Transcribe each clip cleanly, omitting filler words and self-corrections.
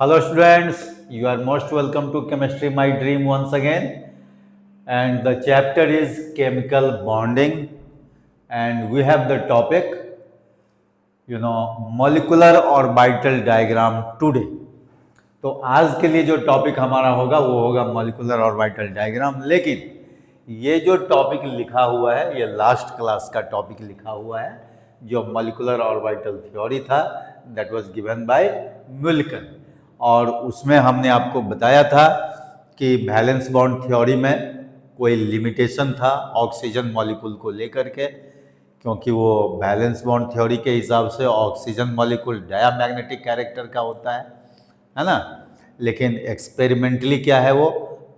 Hello students, you are most welcome to Chemistry My Dream once again, and the chapter is chemical bonding, and we have the topic molecular orbital diagram today. तो आज के लिए जो topic हमारा होगा वो होगा molecular orbital diagram. लेकिन ये जो टॉपिक लिखा हुआ है ये लास्ट क्लास का टॉपिक लिखा हुआ है, जो मॉलिकुलर ऑर्बिटल थ्योरी था, दैट वाज गिवन बाय मिल्कन। और उसमें हमने आपको बताया था कि वैलेंस बॉन्ड थ्योरी में कोई लिमिटेशन था ऑक्सीजन मॉलिक्यूल को लेकर के, क्योंकि वो वैलेंस बॉन्ड थ्योरी के हिसाब से ऑक्सीजन मॉलिक्यूल डायमैग्नेटिक कैरेक्टर का होता है ना। लेकिन एक्सपेरिमेंटली क्या है, वो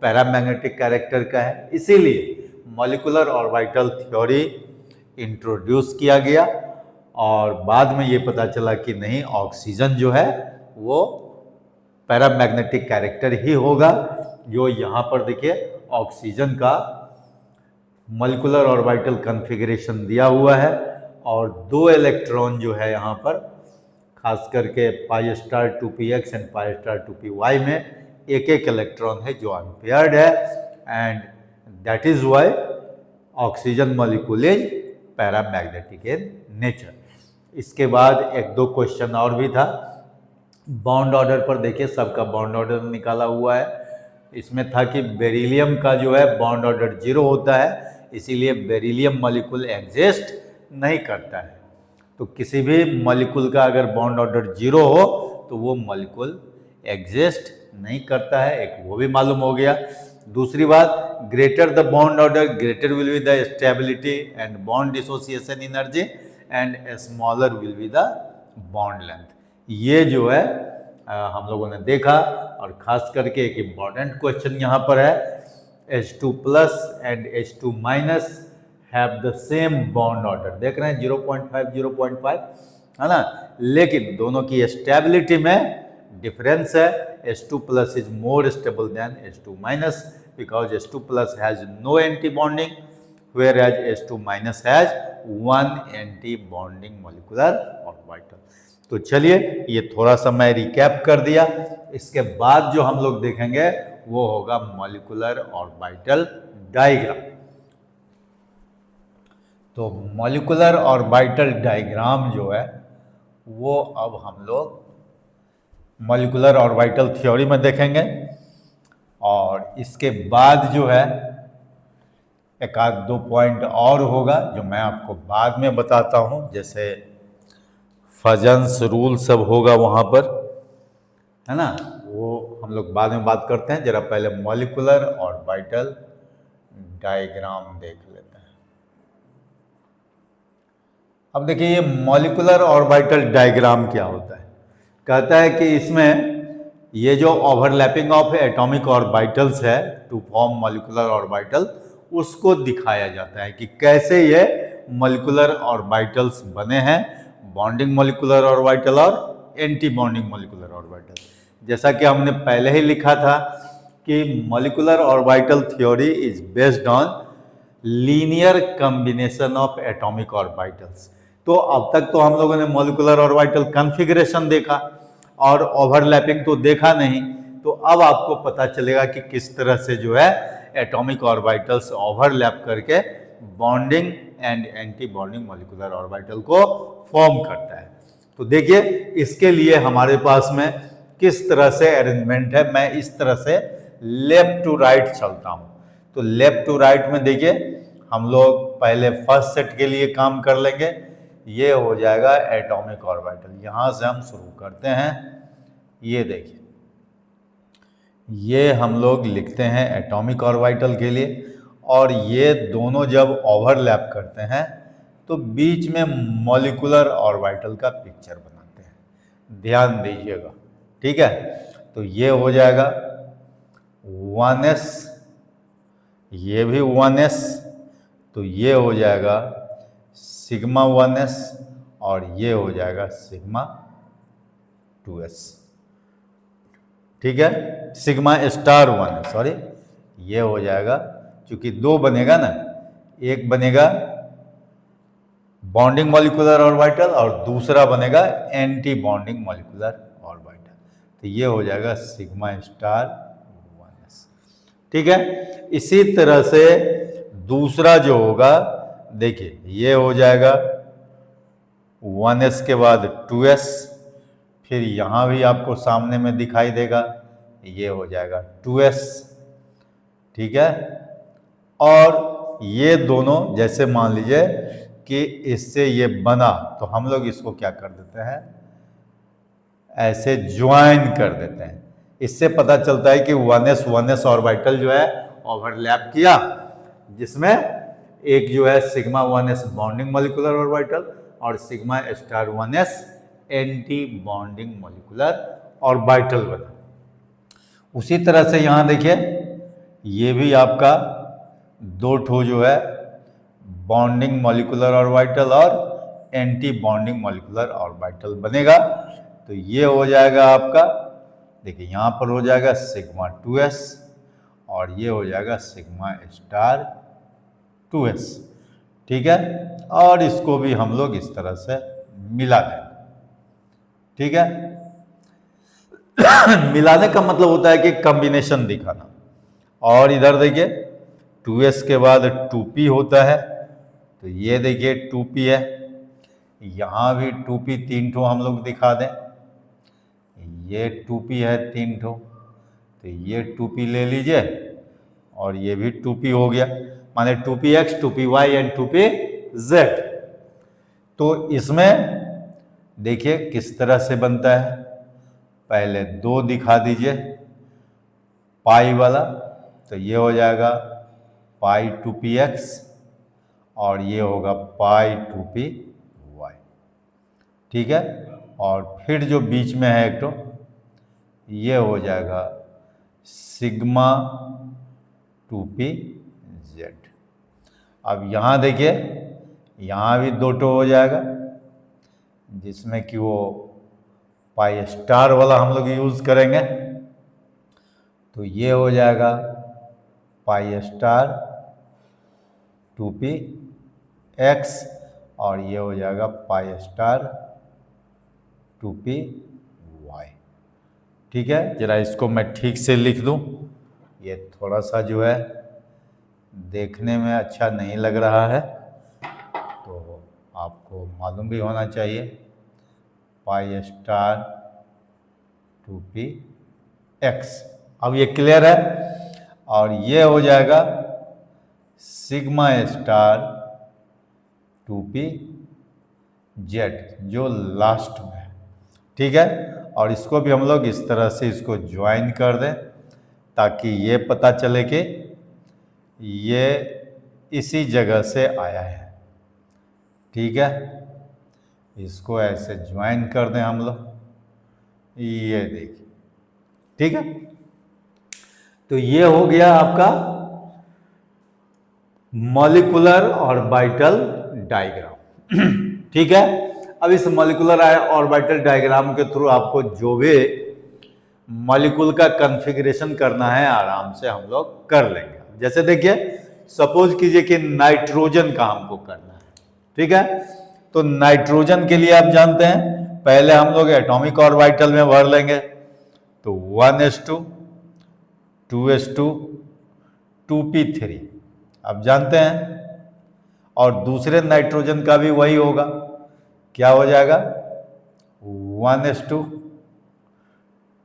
पैरामैग्नेटिक कैरेक्टर का है। इसीलिए मॉलिकुलर ऑर्बिटल थ्योरी इंट्रोड्यूस किया गया और बाद में ये पता चला कि नहीं, ऑक्सीजन जो है वो पैरामैग्नेटिक कैरेक्टर ही होगा। जो यहाँ पर देखिए ऑक्सीजन का मॉलिकुलर ऑर्बिटल कॉन्फ़िगरेशन दिया हुआ है और 2 इलेक्ट्रॉन जो है यहाँ पर खास करके pi star 2px and pi star 2py में एक एक इलेक्ट्रॉन है जो अनपेयर्ड है, and that is why oxygen molecule is paramagnetic in nature. इसके बाद 1-2 क्वेश्चन और भी था। बॉन्ड ऑर्डर पर देखिए सबका बॉन्ड ऑर्डर निकाला हुआ है। इसमें था कि बेरिलियम का जो है बॉन्ड ऑर्डर 0 होता है, इसीलिए बेरिलियम मॉलिक्यूल एग्जिस्ट नहीं करता है। तो किसी भी मॉलिक्यूल का अगर बॉन्ड ऑर्डर 0 हो तो वो मॉलिक्यूल एग्जिस्ट नहीं करता है, एक वो भी मालूम हो गया। दूसरी बात, greater the bond order greater will be the stability and bond dissociation energy and smaller will be the bond length. ये जो है हम लोगों ने देखा। और ख़ास करके एक इम्पॉर्टेंट क्वेश्चन यहाँ पर है, H2 plus and H2 minus have the same bond order. देख रहे हैं 0.5 0.5 है ना, लेकिन दोनों की स्टेबिलिटी में डिफरेंस है। H2 plus is more stable than H2 minus because H2 plus has no anti bonding whereas H2 minus has 1 anti bonding molecular orbital. तो चलिए ये थोड़ा सा मैं रिकैप कर दिया। इसके बाद जो हम लोग देखेंगे वो होगा मॉलिकुलर ऑर्बिटल डायग्राम। तो मॉलिकुलर ऑर्बिटल डायग्राम जो है वो अब हम लोग मॉलिकुलर ऑर्बिटल थ्योरी में देखेंगे। और इसके बाद जो है 1-2 पॉइंट और होगा जो मैं आपको बाद में बताता हूँ, जैसे फजन्स रूल सब होगा वहाँ पर, है ना, वो हम लोग बाद में बात करते हैं। जरा पहले मॉलिकुलर ऑर्बिटल डायग्राम देख लेते हैं। अब देखिए ये मॉलिकुलर ऑर्बिटल डायग्राम क्या होता है। कहता है कि इसमें ये जो ओवरलैपिंग ऑफ एटॉमिक ऑर्बिटल्स है टू फॉर्म मॉलिकुलर ऑर्बिटल, उसको दिखाया जाता है कि कैसे ये मॉलिकुलर ऑर्बिटल्स बने हैं, बॉन्डिंग मॉलिकुलर ऑर्बिटल और एंटी बॉन्डिंग मॉलिकुलर ऑर्बिटल। जैसा कि हमने पहले ही लिखा था कि molecular orbital theory is based on linear combination of atomic orbitals. तो अब तक तो हम लोगों ने मॉलिकुलर ऑर्बिटल कॉन्फ़िगरेशन देखा और ओवरलैपिंग तो देखा नहीं। तो अब आपको पता चलेगा कि किस तरह से जो है एटॉमिक ऑर्बिटल्स ओवरलैप करके bonding and anti bonding molecular orbital को फॉर्म करता है। तो देखिए इसके लिए हमारे पास में किस तरह से अरेंजमेंट है। मैं इस तरह से लेफ्ट टू राइट चलता हूँ। तो लेफ्ट टू राइट में देखिए हम लोग पहले फर्स्ट सेट के लिए काम कर लेंगे। ये हो जाएगा एटॉमिक ऑर्बिटल। यहाँ से हम शुरू करते हैं। ये देखिए ये हम लोग लिखते हैं एटॉमिक ऑर्बिटल के लिए, और ये दोनों जब ओवरलैप करते हैं तो बीच में मॉलिकुलर ऑर्बिटल का पिक्चर बनाते हैं। ध्यान दीजिएगा, ठीक है। तो ये हो जाएगा 1s, ये भी 1s, तो ये हो जाएगा सिग्मा 1s और ये हो जाएगा सिग्मा 2s, ठीक है। सिग्मा स्टार 1s, सॉरी, ये हो जाएगा, क्योंकि 2 बनेगा ना, एक बनेगा बॉन्डिंग मॉलिकुलर ऑर्बिटल और दूसरा बनेगा एंटी बॉन्डिंग मॉलिकुलर ऑर्बिटल। तो ये हो जाएगा सिग्मा स्टार 1s। ठीक है, इसी तरह से दूसरा जो होगा, देखिए ये हो जाएगा 1s के बाद 2s, फिर यहाँ भी आपको सामने में दिखाई देगा, ये हो जाएगा 2s। ठीक है, और ये दोनों जैसे मान लीजिए कि इससे ये बना, तो हम लोग इसको क्या कर देते हैं, ऐसे ज्वाइन कर देते हैं। इससे पता चलता है कि 1s ऑर्बिटल जो है ओवरलैप किया, जिसमें एक जो है sigma 1s bonding molecular orbital और sigma star 1s anti bonding molecular orbital बना। उसी तरह से यहां देखिए, ये भी आपका दो ठो जो है बॉन्डिंग मॉलिक्यूलर ऑर्बिटल और एंटी बॉन्डिंग मॉलिक्यूलर ऑर्बिटल बनेगा। तो ये हो जाएगा आपका, देखिए यहां पर हो जाएगा सिग्मा 2s और ये हो जाएगा सिग्मा स्टार 2s। ठीक है, और इसको भी हम लोग इस तरह से मिला दें। ठीक है, मिलाने का मतलब होता है कि कॉम्बिनेशन दिखाना। और इधर देखिए 2s के बाद 2p होता है, तो ये देखिए 2p है, यहां भी 2p 3 ठो हम लोग दिखा दें, ये 2p है 3 ठो, तो ये 2p ले लीजिए और ये भी 2p हो गया, माने 2px 2py एंड 2pz। तो इसमें देखिए किस तरह से बनता है, पहले 2 दिखा दीजिए पाई वाला, तो ये हो जाएगा पाई 2px और ये होगा पाई 2py। ठीक है, और फिर जो बीच में है एक तो ये हो जाएगा सिग्मा 2pz। अब यहाँ देखिए, यहाँ भी 2 टो हो जाएगा, जिसमें कि वो पाई स्टार वाला हम लोग यूज करेंगे, तो ये हो जाएगा पाई स्टार 2px और ये हो जाएगा पाई स्टार 2py। ठीक है, जरा इसको मैं ठीक से लिख दूं, ये थोड़ा सा जो है देखने में अच्छा नहीं लग रहा है, तो आपको मालूम भी होना चाहिए, पाई स्टार 2px। अब ये क्लियर है, और ये हो जाएगा सिग्मा स्टार 2pz जो लास्ट में है। ठीक है, और इसको भी हम लोग इस तरह से इसको ज्वाइन कर दें, ताकि ये पता चले कि ये इसी जगह से आया है। ठीक है, इसको ऐसे ज्वाइन कर दें हम लोग, ये देखिए। ठीक है, तो ये हो गया आपका मॉलिक्यूलर ऑर्बिटल डायग्राम। ठीक है, अब इस मॉलिक्यूलर ऑर्बिटल डायग्राम के थ्रू आपको जो भी मॉलिक्यूल का कॉन्फ़िगरेशन करना है आराम से हम लोग कर लेंगे। जैसे देखिए, सपोज कीजिए कि नाइट्रोजन का हमको करना है। ठीक है, तो नाइट्रोजन के लिए आप जानते हैं, पहले हम लोग एटॉमिक ऑर्बिटल में भर लेंगे, तो 1s2 2s2 2p3 आप जानते हैं, और दूसरे नाइट्रोजन का भी वही होगा, क्या हो जाएगा 1s2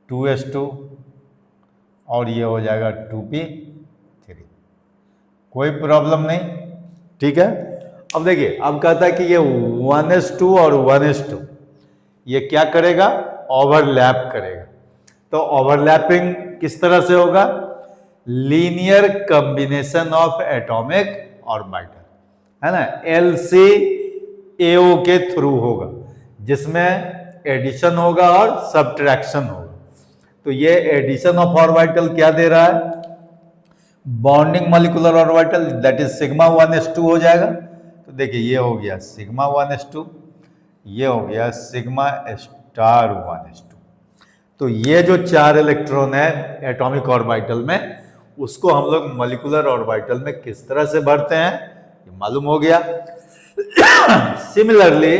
2s2 और ये हो जाएगा 2p3, कोई प्रॉब्लम नहीं। ठीक है, अब देखिए, अब कहता है कि ये 1s2 और 1s2 ये क्या करेगा, ओवरलैप करेगा। तो ओवरलैपिंग किस तरह से होगा, linear combination of atomic orbital, है ना, LCAO के थ्रू होगा, जिसमें एडिशन होगा और सब्ट्रैक्शन होगा। तो ये एडिशन ऑफ ऑर्बिटल क्या दे रहा है, bonding molecular orbital, that is sigma 1s2 हो जाएगा। तो देखिए, ये हो गया सिग्मा 1s2, ये हो गया सिग्मा स्टार 1s2। तो ये जो 4 इलेक्ट्रॉन है एटॉमिक ऑर्बिटल में, उसको हम लोग मॉलिक्यूलर ऑर्बिटल में किस तरह से भरते हैं, ये मालूम हो गया। सिमिलरली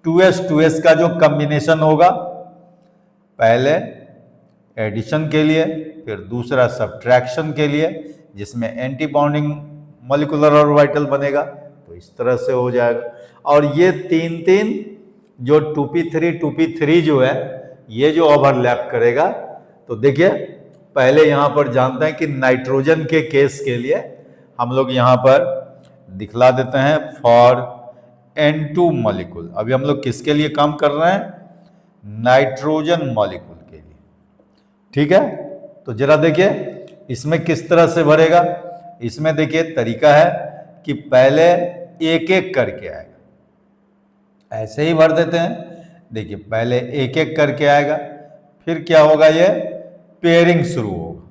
2s 2s का जो कॉम्बिनेशन होगा, पहले एडिशन के लिए, फिर दूसरा सब्ट्रैक्शन के लिए, जिसमें एंटी बॉन्डिंग मॉलिक्यूलर ऑर्बिटल बनेगा। तो इस तरह से हो जाएगा। और ये तीन तीन जो 2p3 जो है, ये जो ओवरलैप करेगा, तो देखिए पहले यहां पर जानते हैं कि नाइट्रोजन के केस के लिए हम लोग यहां पर दिखला देते हैं फॉर N2 मॉलिक्यूल। अभी हम लोग किसके लिए काम कर रहे हैं? नाइट्रोजन मॉलिक्यूल के लिए। ठीक है, तो जरा देखिए इसमें किस तरह से भरेगा। इसमें देखिए तरीका है कि पहले एक एक करके आएगा, ऐसे ही भर देते हैं। देखिए पहले एक एक करके आएगा, फिर क्या होगा, ये पेयरिंग शुरू होगा।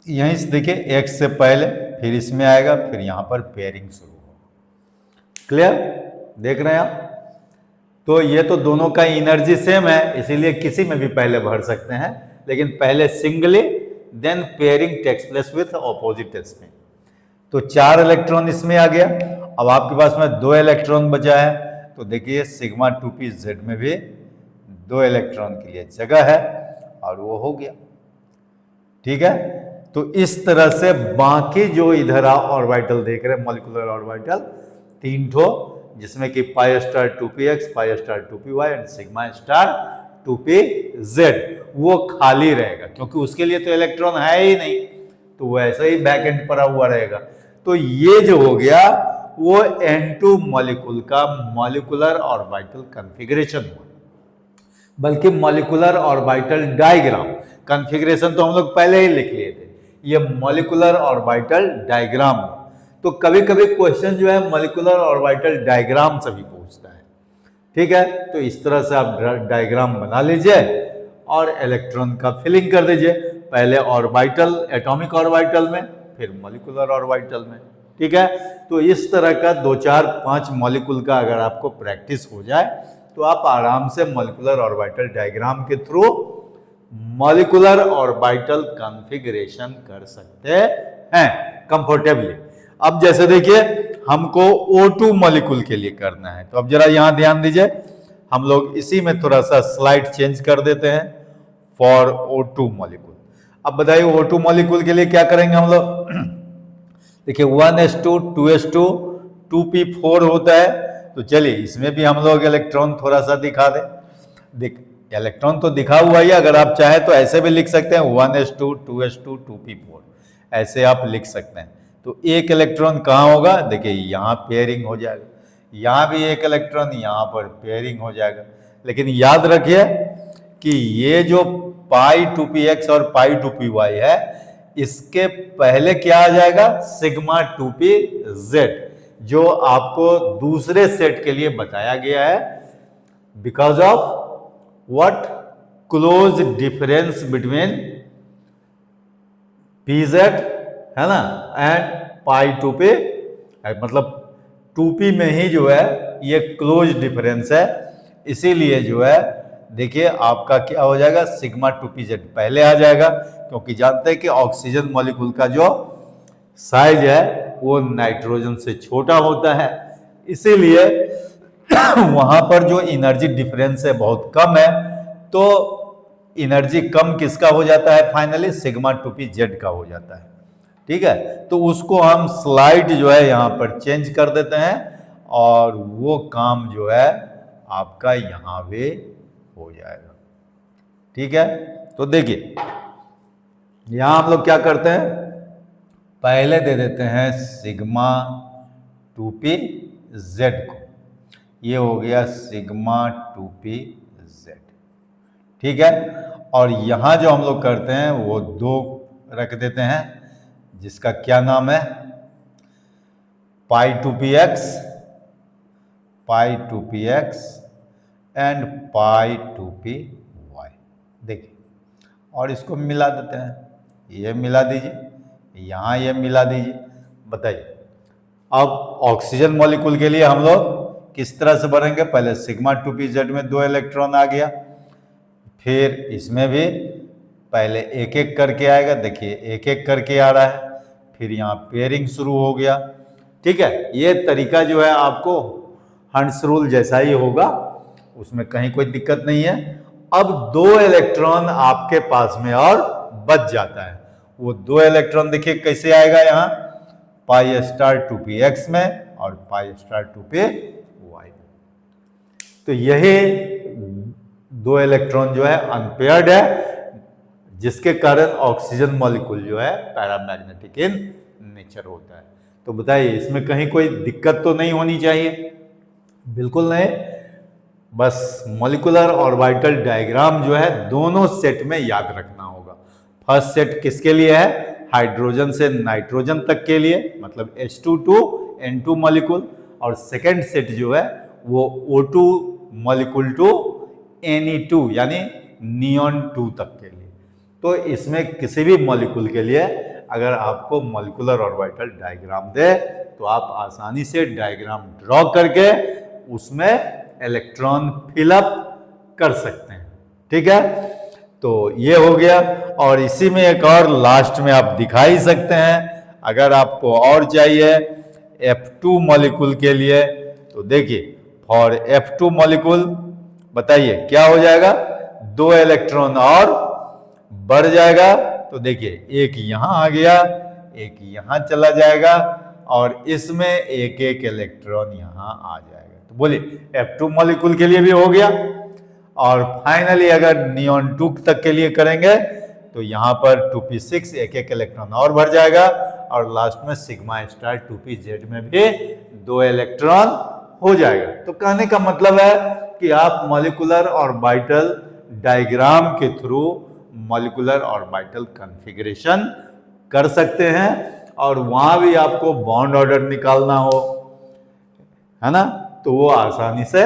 यहीं से देखिए एक से पहले, फिर इसमें आएगा, फिर यहां पर पेयरिंग शुरू होगा। क्लियर? देख रहे हैं आप? तो ये तो दोनों का एनर्जी सेम है, इसीलिए किसी में भी पहले भर सकते हैं, लेकिन पहले singly then pairing takes place with opposite spin. तो 4 इलेक्ट्रॉन इसमें आ गया। अब आपके पास में 2 इलेक्ट्रॉन बचा है, तो देखिए सिग्मा 2pz में भी 2 इलेक्ट्रॉन के लिए जगह है और वो हो गया। ठीक है, तो इस तरह से बाकी जो इधर ऑर्बिटल देख रहे हैं मॉलिक्यूलर ऑर्बिटल 3 ठो, जिसमें कि pi star 2px, pi star 2py and sigma star 2pz, वो खाली रहेगा क्योंकि उसके लिए तो इलेक्ट्रॉन है ही नहीं, तो वो ऐसे ही बैक एंड पड़ा हुआ रहेगा। तो ये जो हो गया वो N2 मॉलिक्यूल का मॉलिक्यूलर ऑर्बिटल कॉन्फ़िगरेशन हुआ, बल्कि मॉलिक्यूलर ऑर्बिटल डायग्राम। कॉन्फ़िगरेशन तो हम लोग पहले ही लिख लिए थे, ये मॉलिक्यूलर ऑर्बिटल डायग्राम हुआ। तो कभी कभी क्वेश्चन जो है मॉलिक्यूलर ऑर्बिटल डायग्राम से भी पूछता है। ठीक है, तो इस तरह से आप डायग्राम बना लीजिए और इलेक्ट्रॉन का फिलिंग कर दीजिए, पहले ऑर्बिटल एटॉमिक ऑर्बिटल में, फिर मॉलिक्यूलर ऑर्बिटल में। ठीक है, तो इस तरह का 2, 4, 5 मॉलिक्यूल का अगर आपको प्रैक्टिस हो जाए तो आप आराम से मॉलिक्यूलर ऑर्बिटल डायग्राम के थ्रू मॉलिक्यूलर ऑर्बिटल कॉन्फ़िगरेशन कर सकते हैं कंफर्टेबली। अब जैसे देखिए हमको O2 मॉलिक्यूल के लिए करना है, तो अब जरा यहां ध्यान दीजिए, हम लोग इसी में थोड़ा सा स्लाइड चेंज कर देते हैं फॉर O2 मॉलिक्यूल। अब बताइए O2 मॉलिक्यूल के लिए क्या करेंगे हम लोग? देखिए 1s2 2s2 2p4 होता है, तो चलिए इसमें भी हम लोग इलेक्ट्रॉन थोड़ा सा दिखा दें। इलेक्ट्रॉन तो दिखा हुआ ही, अगर आप चाहें तो ऐसे भी लिख सकते हैं 1s2 2s2 2p4, ऐसे आप लिख सकते हैं। तो एक इलेक्ट्रॉन कहाँ होगा? देखिए यहाँ पेयरिंग हो जाएगा, यहाँ भी एक इलेक्ट्रॉन, यहाँ पर पेयरिंग हो जाएगा। लेकिन याद रखिए कि ये जो पाई 2px और पाई 2py है, इसके पहले क्या आ जाएगा? सिग्मा 2pz, जो आपको दूसरे सेट के लिए बताया गया है because of what? Close difference between pz है ना एंड पाई 2p, मतलब 2p में ही जो है ये क्लोज डिफरेंस है, इसीलिए जो है देखिए आपका क्या हो जाएगा? सिग्मा 2pz पहले आ जाएगा, क्योंकि जानते हैं कि ऑक्सीजन मॉलिक्यूल का जो साइज है वो नाइट्रोजन से छोटा होता है, इसीलिए वहां पर जो एनर्जी डिफरेंस है बहुत कम है, तो एनर्जी कम किसका हो जाता है? फाइनली सिग्मा 2pz का हो जाता है। ठीक है, तो उसको हम स्लाइड जो है यहां पर चेंज कर देते हैं और वो काम जो है आपका यहां पे हो जाएगा। ठीक है, तो देखिए यहां हम लोग क्या करते हैं, पहले दे देते हैं सिग्मा 2pz को, ये हो गया सिग्मा 2pz। ठीक है, और यहां जो हम लोग करते हैं वो 2 रख देते हैं, जिसका क्या नाम है? पाई 2px, pi 2px and pi 2py। देखिए, और इसको मिला देते हैं, ये मिला दीजिए, यहाँ ये मिला दीजिए। बताइए अब ऑक्सीजन मॉलिक्यूल के लिए हम लोग किस तरह से भरेंगे? पहले सिग्मा 2pz में 2 इलेक्ट्रॉन आ गया, फिर इसमें भी पहले एक एक करके आएगा, देखिए एक एक करके आ रहा है, फिर यहाँ पेयरिंग शुरू हो गया। ठीक है, ये तरीका जो है आपको हंट्स रूल जैसा ही होगा, उसमें कहीं कोई दिक्कत नहीं है। अब 2 इलेक्ट्रॉन आपके पास में और बच जाता है। वो 2 इलेक्ट्रॉन देखिए कैसे आएगा, यहां पाई स्टार 2p x में और पाई स्टार 2p y में। तो यही 2 इलेक्ट्रॉन जो है अनपेयर्ड है, जिसके कारण ऑक्सीजन मॉलिक्यूल जो है पैरामैग्नेटिक इन नेचर होता है। तो बताइए इसमें कहीं कोई दिक्कत तो नहीं होनी चाहिए? बिल्कुल नहीं। बस मॉलिक्यूलर ऑर्बिटल डायग्राम जो है दोनों सेट में याद रखना होगा। फर्स्ट सेट किसके लिए है? हाइड्रोजन से नाइट्रोजन तक के लिए, मतलब H2 to N2 मॉलिक्यूल, और सेकेंड सेट जो है वो O2 मॉलिक्यूल टू Ne2 यानी नियॉन 2 तक के लिए। तो इसमें किसी भी मॉलिक्यूल के लिए अगर आपको मॉलिक्यूलर ऑर्बिटल डायग्राम दे तो आप आसानी से डायग्राम ड्रॉ करके उसमें इलेक्ट्रॉन फिलअप कर सकते हैं। ठीक है, तो ये हो गया। और इसी में एक और लास्ट में आप दिखा ही सकते हैं। अगर आपको और चाहिए F2 मॉलिक्यूल के लिए तो देखिए फॉर F2 मॉलिक्यूल बताइए क्या हो जाएगा, 2 इलेक्ट्रॉन और बढ़ जाएगा। तो देखिए एक यहां आ गया, एक यहां चला जाएगा और इसमें एक एक इलेक्ट्रॉन यहां आ जाएगा। तो बोलिए F2 मॉलिक्यूल के लिए भी हो गया। और फाइनली अगर नियॉन 2 तक के लिए करेंगे तो यहां पर 2p6 एक एक इलेक्ट्रॉन और बढ़ जाएगा और लास्ट में सिग्मा स्टार 2pz में भी 2 इलेक्ट्रॉन हो जाएगा। तो कहने का मतलब है कि आप मॉलिक्यूलर ऑर्बिटल डायग्राम के थ्रू मॉलिक्यूलर ऑर्बिटल कॉन्फ़िगरेशन कर सकते हैं और वहां भी आपको बॉन्ड ऑर्डर निकालना हो, है ना, तो वो आसानी से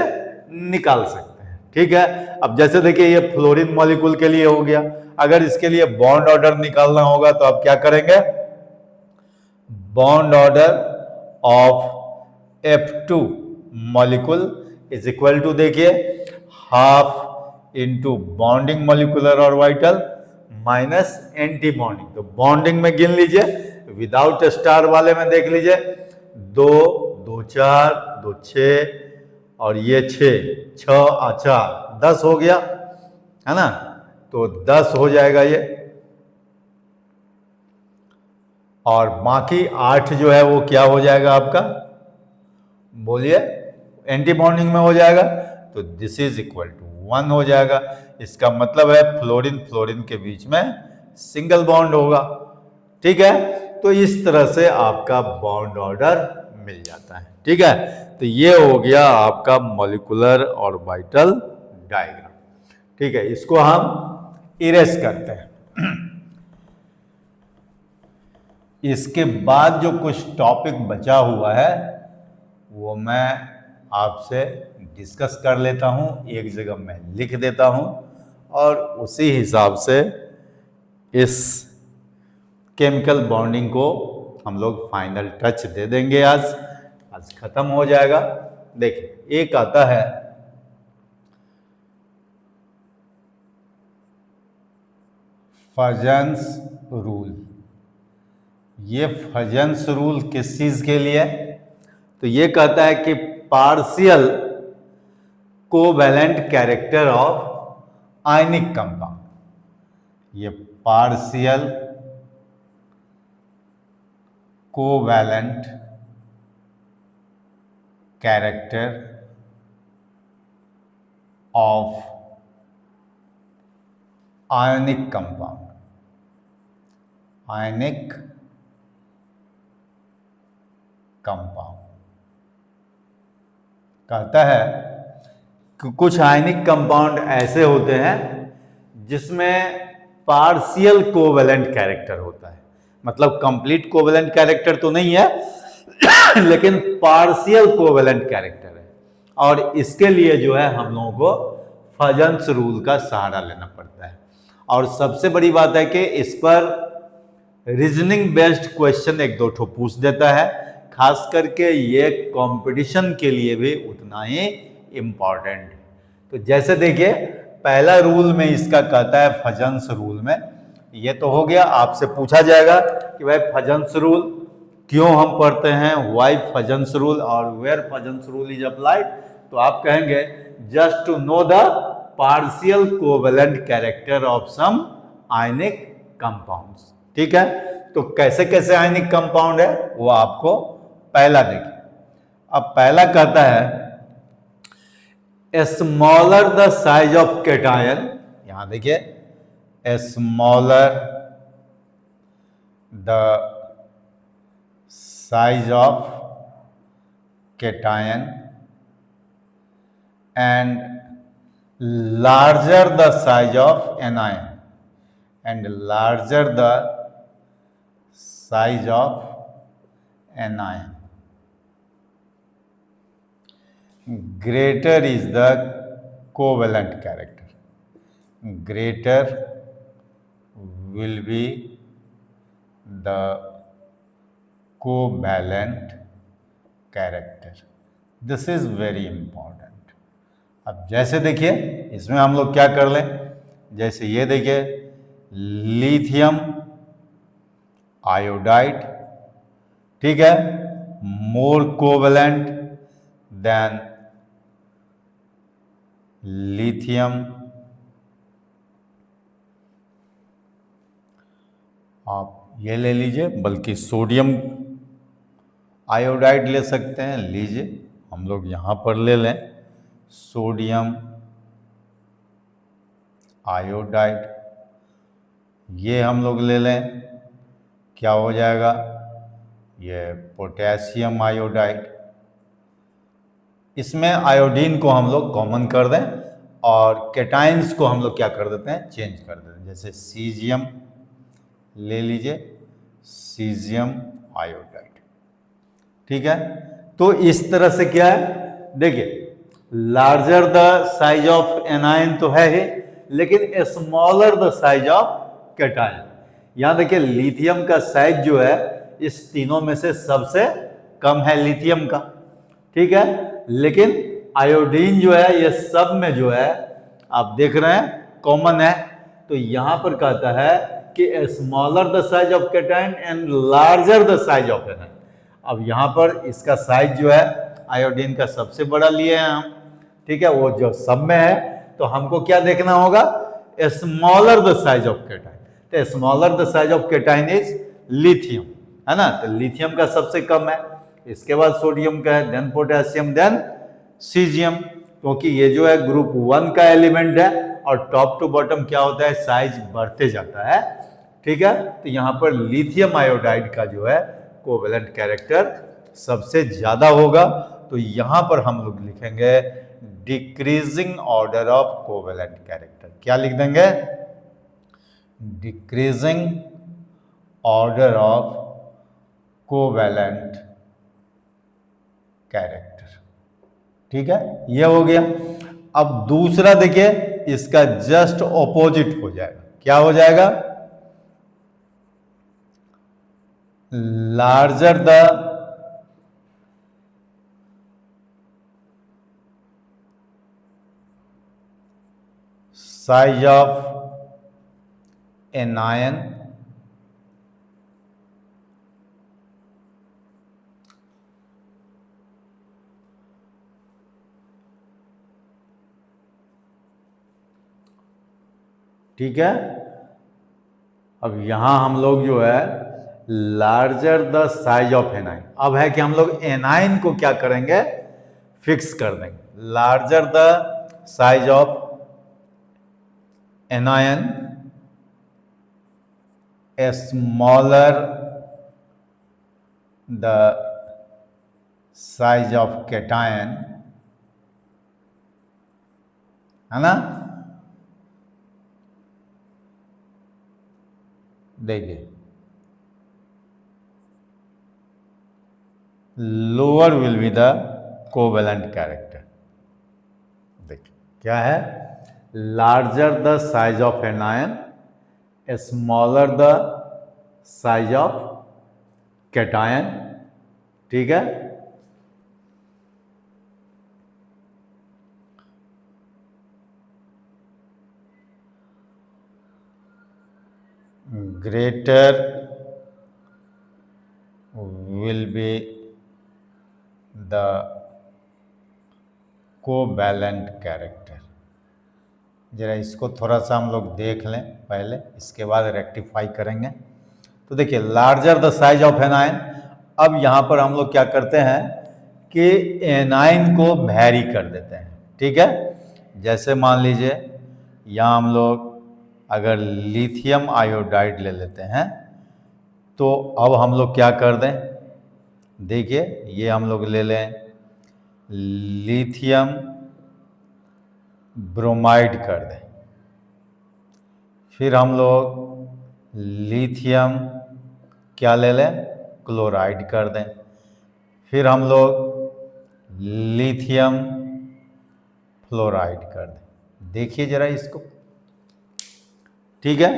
निकाल सकते हैं। ठीक है, अब जैसे देखिए ये फ्लोरीन मॉलिक्यूल के लिए हो गया। अगर इसके लिए बॉन्ड ऑर्डर निकालना होगा तो आप क्या करेंगे, bond order of F2 molecule is equal to देखिए half into bonding molecular orbital minus anti bonding. तो बॉन्डिंग में गिन लीजिए, विदाउट स्टार वाले में देख लीजिए 2 2 4 2 6 और ये 6 4 10 हो गया, है ना। तो 10 हो जाएगा ये, और बाकी 8 जो है वो क्या हो जाएगा आपका, बोलिए, एंटी बॉन्डिंग में हो जाएगा। तो दिस इज इक्वल टू 1 हो जाएगा। इसका मतलब है फ्लोरीन फ्लोरीन के बीच में सिंगल बॉन्ड होगा। ठीक है, तो इस तरह से आपका बॉन्ड ऑर्डर मिल जाता है। ठीक है, तो ये हो गया आपका मॉलिक्यूलर ऑर्बिटल डायग्राम। ठीक है, इसको हम इरेज करते हैं। इसके बाद जो कुछ टॉपिक बचा हुआ है वो मैं आपसे डिस्कस कर लेता हूं, एक जगह मैं लिख देता हूं और उसी हिसाब से इस केमिकल बॉन्डिंग को हम लोग फाइनल टच दे देंगे। आज खत्म हो जाएगा। देखिए एक आता है फजन्स रूल। ये फजन्स रूल किस चीज के लिए? तो ये कहता है कि partial covalent character of ionic compound, ये partial covalent character of ionic compound, ionic compound कहता है कि कुछ आयनिक कंपाउंड ऐसे होते हैं जिसमें पार्शियल कोवैलेंट कैरेक्टर होता है, मतलब कंप्लीट कोवैलेंट कैरेक्टर तो नहीं है लेकिन पार्शियल कोवैलेंट कैरेक्टर है। और इसके लिए जो है हम लोगों को फजन्स रूल का सहारा लेना पड़ता है। और सबसे बड़ी बात है कि इस पर रीजनिंग बेस्ड क्वेश्चन एक दो ठो पूछ देता है, खास करके ये कंपटीशन के लिए भी उतना ही इंपॉर्टेंट है। तो जैसे देखिए पहला रूल में इसका कहता है फजन्स रूल में, ये तो हो गया, आपसे पूछा जाएगा कि भाई फजन्स रूल क्यों हम पढ़ते हैं, व्हाई फजन्स रूल और where Fajans rule is applied. तो आप कहेंगे just to know the partial covalent character of some ionic compounds. ठीक है, तो कैसे कैसे आयनिक कंपाउंड है वो आपको पहला देखिए। अब पहला कहता है smaller the size of cation, यहां देखिए smaller the size of cation and larger the size of anion and larger the size of anion, greater is the covalent character, greater will be the covalent character. This is very important. अब जैसे देखिए इसमें हम लोग क्या कर लें, जैसे ये देखिए लिथियम आयोडाइड, ठीक है, मोर कोवेलेंट देन लिथियम, आप ये ले लीजिए, बल्कि सोडियम आयोडाइड ले सकते हैं, लीजिए हम लोग यहाँ पर ले लें सोडियम आयोडाइड, ये हम लोग ले लें, क्या हो जाएगा, ये पोटेशियम आयोडाइड। इसमें आयोडीन को हम लोग कॉमन कर दें और कैटाइंस को हम लोग क्या कर देते हैं, चेंज कर देते हैं। जैसे सीजियम ले लीजिए, सीजियम आयोडाइड, ठीक है। तो इस तरह से क्या है, देखिए larger the size of anion तो है ही, लेकिन smaller the size of cation. यहां देखिए लिथियम का साइज जो है इस तीनों में से सबसे कम है लिथियम का, ठीक है, लेकिन आयोडीन जो है ये सब में जो है आप देख रहे हैं कॉमन है। तो यहां पर कहता है कि smaller the size of cation and larger the size of anion. अब यहां पर इसका साइज जो है आयोडीन का सबसे बड़ा लिए हैं हम, ठीक है, वो जो सब में है, तो हमको क्या देखना होगा, smaller the size of cation. तो smaller the size of cation is lithium, है ना, तो लिथियम का सबसे कम है, इसके बाद सोडियम का है, देन पोटेशियम, देन सीजियम, क्योंकि ये जो है ग्रुप 1 का एलिमेंट है और टॉप टू बॉटम क्या होता है, साइज बढ़ते जाता है, ठीक है। तो यहां पर लिथियम आयोडाइड का जो है कोवेलेंट कैरेक्टर सबसे ज्यादा होगा। तो यहां पर हम लोग लिखेंगे decreasing order of covalent character. क्या लिख देंगे, decreasing order of covalent character, ठीक है, ये हो गया। अब दूसरा देखिए इसका जस्ट ऑपोजिट हो जाएगा, क्या हो जाएगा, larger the size of anion ठीक है। अब यहां हम लोग जो है larger the size of anion, अब है कि हम लोग एनाइन को क्या करेंगे, फिक्स कर देंगे, larger the size of anion, a smaller the size of cation, है ना, देखिए lower will be the covalent character। देखिए क्या है, larger the size of anion, smaller the size of cation, ठीक है। greater will be the covalent character, जरा इसको थोड़ा सा हम लोग देख लें पहले, इसके बाद रेक्टिफाई करेंगे। तो देखिए, larger the size of anion. अब यहाँ पर हम लोग क्या करते हैं कि एनायन को वैरी कर देते हैं, ठीक है। जैसे मान लीजिए यहाँ हम लोग अगर लिथियम आयोडाइड ले लेते हैं, तो अब हम लोग क्या कर दें, देखिए ये हम लोग ले लें लिथियम ब्रोमाइड कर दें, फिर हम लोग लिथियम क्या ले लें, क्लोराइड कर दें, फिर हम लोग लिथियम फ्लोराइड कर दें। देखिए जरा इसको, ठीक है।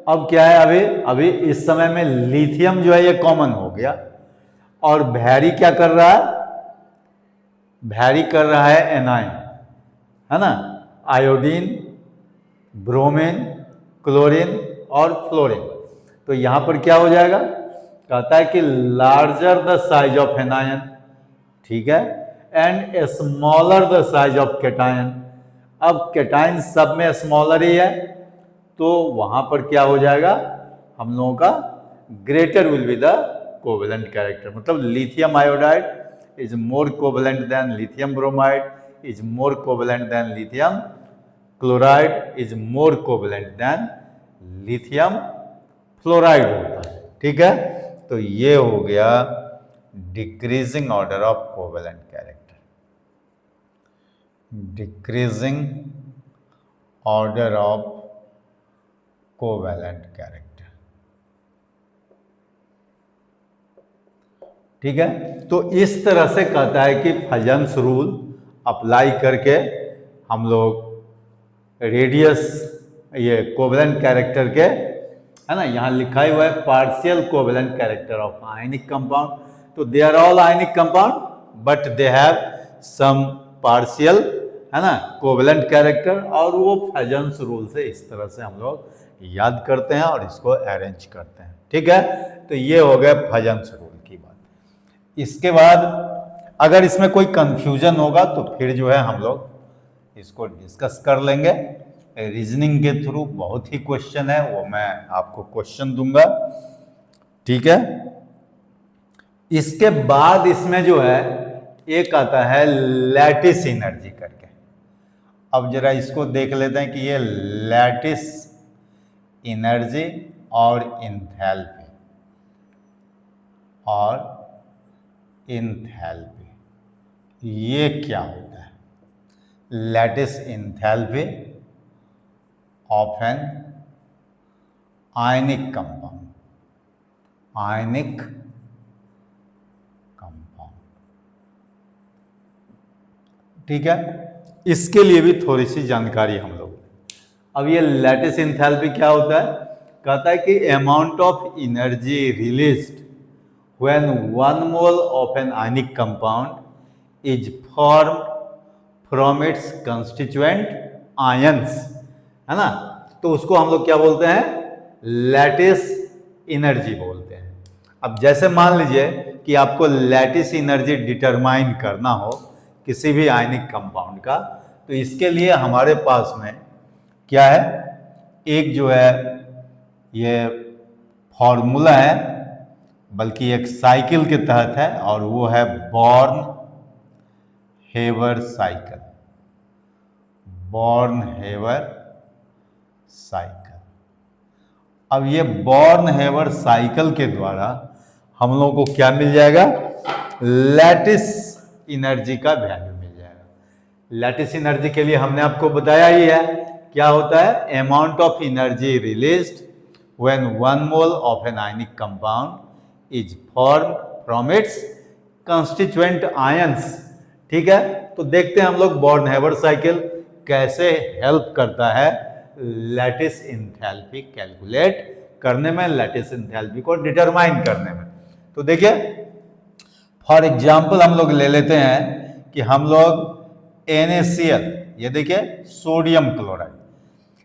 अब क्या है, अभी इस समय में लिथियम जो है ये कॉमन हो गया, और वैरी क्या कर रहा है, वैरी कर रहा है एनायन, है ना, आयोडीन, ब्रोमीन, क्लोरीन और फ्लोरीन। तो यहां पर क्या हो जाएगा, कहता है कि larger the size of anion, ठीक है, and smaller the size of cation. अब कैटायन सब में स्मॉलर ही है, तो वहां पर क्या हो जाएगा, हम लोगों का greater will be the covalent character. मतलब lithium iodide is more covalent than lithium bromide, is more covalent than lithium chloride, is more covalent than lithium fluoride होता है, ठीक है। तो ये हो गया decreasing order of covalent character, decreasing order of covalent character, ठीक है। तो इस तरह से कहता है कि फजन्स रूल अप्लाई करके हम लोग रेडियस, ये कोवेलेंट कैरेक्टर के, है ना, यहाँ लिखा हुआ है partial covalent character of ionic compound. तो they are all ionic compound but they have some partial, है ना, कोवेलेंट कैरेक्टर, और वो फजन्स रूल से इस तरह से हम लोग याद करते हैं और इसको अरेंज करते हैं, ठीक है। तो ये हो गया फजन्स रूल की बात। इसके बाद अगर इसमें कोई कंफ्यूजन होगा तो फिर जो है हम लोग इसको डिस्कस कर लेंगे रीजनिंग के थ्रू। बहुत ही क्वेश्चन है, वो मैं आपको क्वेश्चन दूंगा, ठीक है। इसके बाद इसमें जो है एक आता है लैटिस एनर्जी करके। अब जरा इसको देख लेते हैं कि ये लैटिस एनर्जी और एंथैल्पी, और एंथैल्पी ये क्या होता है। Lattice enthalpy of an ionic compound, ionic compound, ठीक है। इसके लिए भी थोड़ी सी जानकारी हम लोग। अब ये लैटिस एंथैल्पी क्या होता है, कहता है कि amount of energy released when 1 mole of an ionic compound is formed from its constituent ions, है ना, तो उसको हम लोग क्या बोलते हैं, लैटिस एनर्जी बोलते हैं। अब जैसे मान लीजिए कि आपको लैटिस एनर्जी डिटरमाइन करना हो किसी भी आयनिक कंपाउंड का, तो इसके लिए हमारे पास में क्या है, एक जो है ये फॉर्मूला है, बल्कि एक साइकिल के तहत है, और वो है बॉर्न हेवर साइकिल, बॉर्न हेवर साइकिल। अब ये बॉर्न हेवर साइकिल के द्वारा हम लोगों को क्या मिल जाएगा, लैटिस एनर्जी का वैल्यू मिल जाएगा। लैटिस एनर्जी के लिए हमने आपको बताया ही है, क्या होता है, amount of energy released when 1 mole of an ionic compound is form from its constituent ions, ठीक है। तो देखते हैं हम लोग बॉर्न हेवर साइकिल कैसे हेल्प करता है लैटिस एंथैल्पी कैलकुलेट करने में, लैटिस एंथैल्पी को डिटरमाइन करने में। तो देखिए फॉर एग्जांपल हम लोग ले लेते हैं कि हम लोग NaCl, ये देखिए सोडियम क्लोराइड,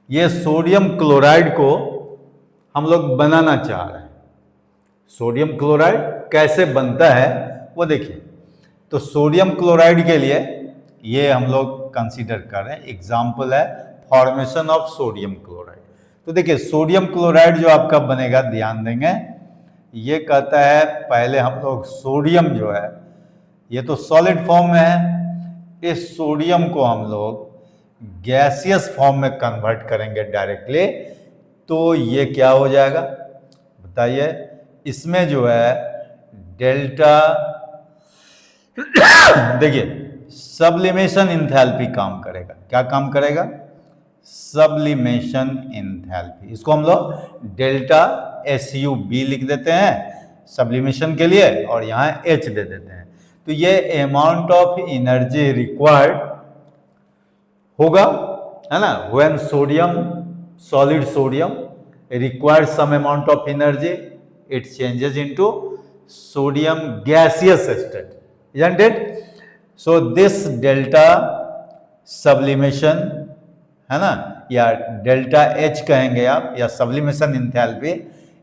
ये सोडियम क्लोराइड को हम लोग बनाना चाह रहे हैं। सोडियम क्लोराइड कैसे बनता है वो देखिए। तो सोडियम क्लोराइड के लिए ये हम लोग कंसीडर कर रहे हैं, एग्जाम्पल है फॉर्मेशन ऑफ सोडियम क्लोराइड। तो देखिए सोडियम क्लोराइड जो आपका बनेगा, ध्यान देंगे, ये कहता है पहले हम लोग सोडियम जो है, ये तो सॉलिड फॉर्म में है, इस सोडियम को हम लोग गैसियस फॉर्म में कन्वर्ट करेंगे डायरेक्टली, तो ये क्या हो जाएगा बताइए, इसमें जो है डेल्टा देखिए सब्लिमेशन इंथैल्पी काम करेगा। क्या काम करेगा? Sublimation enthalpy. इसको हम लोग डेल्टा SUB लिख देते हैं सब्लिमेशन के लिए, और यहाँ H दे देते हैं। तो ये अमाउंट ऑफ एनर्जी रिक्वायर्ड होगा, है ना, when sodium, solid sodium requires some amount of energy, it changes into sodium gaseous state, isn't it? So this delta sublimation, है ना, या डेल्टा H कहेंगे आप, या सब्लिमेशन इंथैल्पी,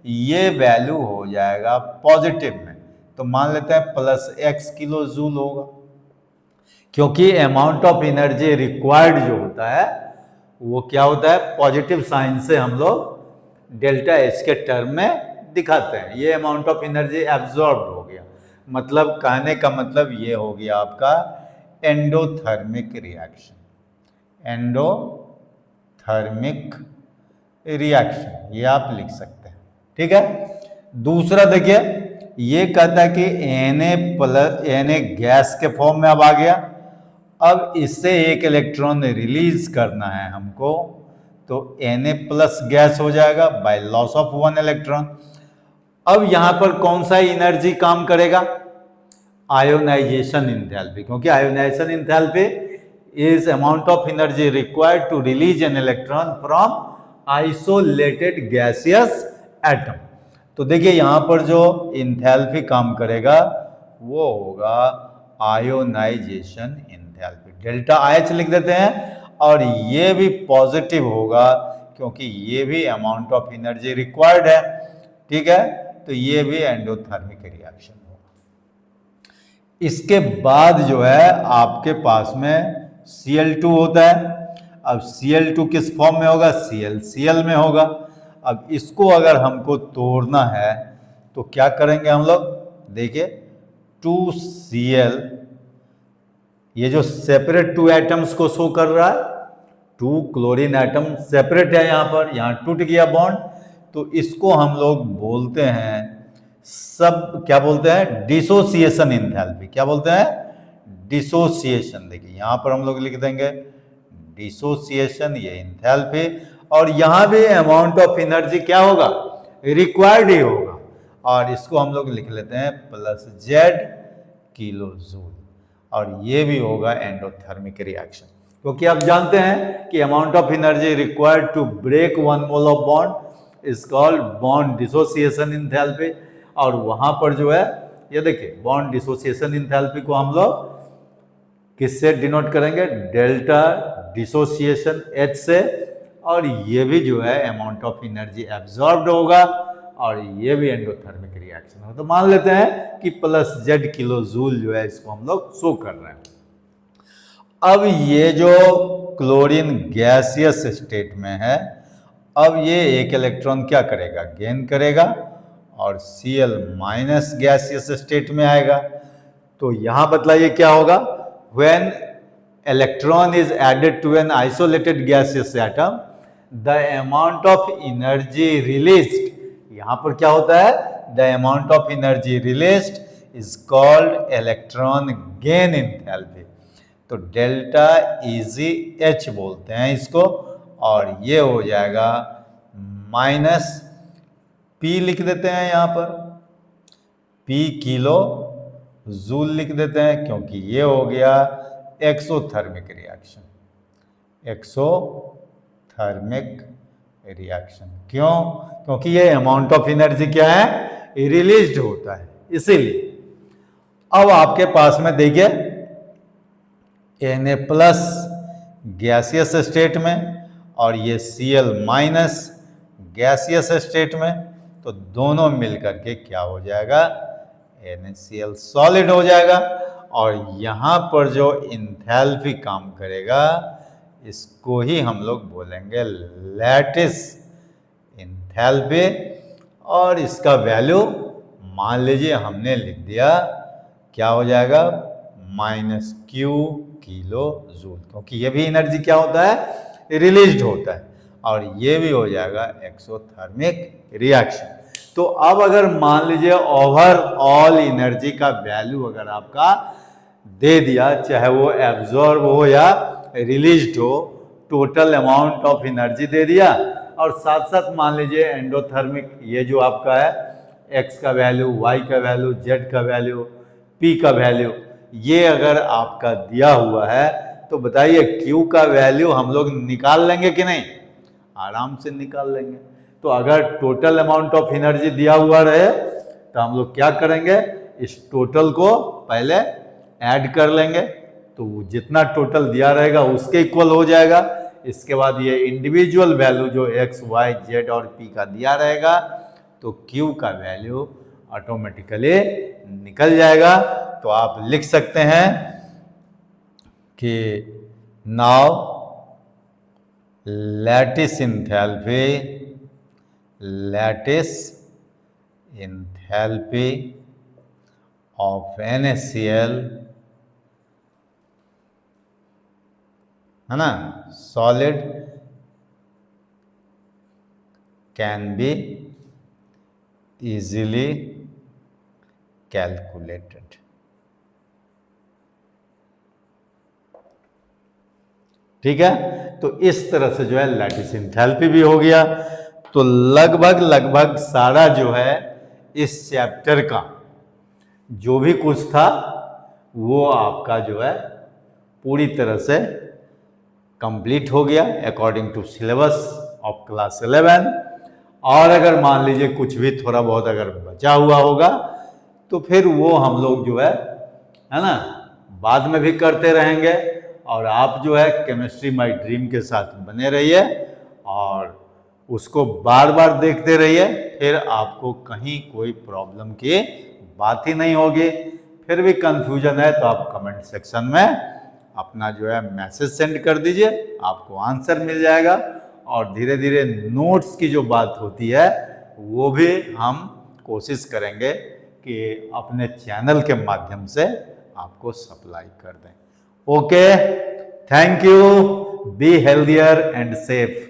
ये वैल्यू हो जाएगा पॉजिटिव में, तो मान लेते हैं +x किलो जूल होगा, क्योंकि अमाउंट ऑफ एनर्जी रिक्वायर्ड जो होता है वो क्या होता है, पॉजिटिव साइन से हम लोग डेल्टा H के टर्म में दिखाते हैं। ये अमाउंट ऑफ एनर्जी एब्जॉर्ब हो गया, मतलब कहने का मतलब ये हो गया आपका एंडोथर्मिक रिएक्शन, एंडोथर्मिक रिएक्शन, ये आप लिख सकते हैं, ठीक है। दूसरा देखिए, ये कहता है कि Na गैस के फॉर्म में अब आ गया, अब इससे एक इलेक्ट्रॉन रिलीज करना है हमको, तो Na प्लस गैस हो जाएगा बाय लॉस ऑफ 1 इलेक्ट्रॉन। अब यहां पर कौन सा एनर्जी काम करेगा? आयोनाइजेशन इंथैल्पी, क्योंकि ionization enthalpy is amount of energy required to release an electron from isolated gaseous atom. तो देखिए यहां पर जो इंथैल्पी काम करेगा वो होगा आयोनाइजेशन इंथैल्पी, डेल्टा IH लिख देते हैं, और ये भी पॉजिटिव होगा क्योंकि ये भी अमाउंट ऑफ एनर्जी रिक्वायर्ड है, ठीक है, तो ये भी एंडोथर्मिक रिएक्शन होगा। इसके बाद जो है आपके पास में Cl2 होता है। अब Cl2 किस फॉर्म में होगा? ClCl में होगा। अब इसको अगर हमको तोड़ना है तो क्या करेंगे हम लोग? देखिए 2Cl, ये जो सेपरेट 2 एटम्स को शो कर रहा है, 2 क्लोरीन एटम सेपरेट है यहाँ पर, यहाँ टूट गया बॉन्ड, तो इसको हम लोग बोलते हैं क्या बोलते हैं? Dissociation enthalpy. क्या बोलते हैं? डिसोसिएशन। देखिए यहाँ पर हम लोग लिख देंगे डिसोसिएशन, ये इंथैल्पी, और यहाँ भी अमाउंट ऑफ एनर्जी क्या होगा? रिक्वायर्ड ही होगा, और इसको हम लोग लिख लेते हैं +Z किलो जूल, और ये भी होगा एंडोथर्मिक रिएक्शन, क्योंकि आप जानते हैं कि amount of energy required to break 1 mole of bond is called bond dissociation enthalpy, और वहां पर जो है ये देखिए बॉन्ड डिसोसिएशन इंथैल्पी को हम लोग किससे डिनोट करेंगे? डेल्टा डिसोसिएशन H से, और ये भी जो है अमाउंट ऑफ एनर्जी एब्जॉर्ब्ड होगा, और ये भी एंडोथर्मिक रिएक्शन होगा। तो मान लेते हैं कि +Z किलो जूल जो है इसको हम लोग शो कर रहे हैं। अब ये जो क्लोरीन गैसियस स्टेट में है, अब ये एक इलेक्ट्रॉन क्या करेगा? गेन करेगा, और Cl माइनस गैसियस स्टेट में आएगा। तो यहां बतलाइए क्या होगा? When electron is added to an isolated gaseous atom, the amount of energy released, यहां पर क्या होता है? The amount of energy released is called electron gain enthalpy। तो डेल्टा EgH बोलते हैं इसको, और ये हो जाएगा -P लिख देते हैं यहाँ पर, P किलो जूल लिख देते हैं, क्योंकि ये हो गया एक्सोथर्मिक रिएक्शन, एक्सोथर्मिक रिएक्शन। क्यों? क्योंकि ये अमाउंट ऑफ एनर्जी क्या है? रिलीज्ड होता है, इसीलिए। अब आपके पास में देखिए Na प्लस गैसियस स्टेट में, और ये Cl माइनस गैसियस स्टेट में, तो दोनों मिलकर के क्या हो जाएगा? NaCl सॉलिड हो जाएगा, और यहाँ पर जो इंथैल्पी काम करेगा इसको ही हम लोग बोलेंगे लैटिस एंथैल्पी। और इसका वैल्यू मान लीजिए हमने लिख दिया, क्या हो जाएगा, -Q किलो जूल, क्योंकि ये भी एनर्जी क्या होता है, रिलीज्ड होता है, और ये भी हो जाएगा एक्सोथर्मिक रिएक्शन। तो अब अगर मान लीजिए ओवरऑल एनर्जी का वैल्यू अगर आपका दे दिया, चाहे वो एब्जॉर्ब हो या रिलीज्ड हो, टोटल अमाउंट ऑफ एनर्जी दे दिया, और साथ साथ मान लीजिए एंडोथर्मिक, ये जो आपका है x का वैल्यू, y का वैल्यू, z का वैल्यू, p का वैल्यू, ये अगर आपका दिया हुआ है, तो बताइए q का वैल्यू हम लोग निकाल लेंगे कि नहीं, आराम से निकाल लेंगे। तो अगर टोटल अमाउंट ऑफ एनर्जी दिया हुआ रहे तो हम लोग क्या करेंगे, इस टोटल को पहले ऐड कर लेंगे, तो जितना टोटल दिया रहेगा उसके इक्वल हो जाएगा। इसके बाद ये इंडिविजुअल वैल्यू जो x, y, z और p का दिया रहेगा, तो q का वैल्यू ऑटोमेटिकली निकल जाएगा। तो आप लिख सकते हैं कि now lattice enthalpy of NaCl, है ना, solid can be easily calculated. ठीक है, तो इस तरह से जो है लैटिस एंथैल्पी भी हो गया। तो लगभग सारा जो है इस चैप्टर का जो भी कुछ था वो आपका जो है पूरी तरह से कंप्लीट हो गया according to syllabus of class 11। और अगर मान लीजिए कुछ भी थोड़ा बहुत अगर बचा हुआ होगा तो फिर वो हम लोग जो है ना, बाद में भी करते रहेंगे। और आप जो है केमिस्ट्री माय ड्रीम के साथ बने रहिए और उसको बार बार देखते रहिए, फिर आपको कहीं कोई प्रॉब्लम की बात ही नहीं होगी। फिर भी कंफ्यूजन है तो आप कमेंट सेक्शन में अपना जो है मैसेज सेंड कर दीजिए, आपको आंसर मिल जाएगा। और धीरे धीरे नोट्स की जो बात होती है वो भी हम कोशिश करेंगे कि अपने चैनल के माध्यम से आपको सप्लाई कर दें। Okay, thank you, be healthier and safe.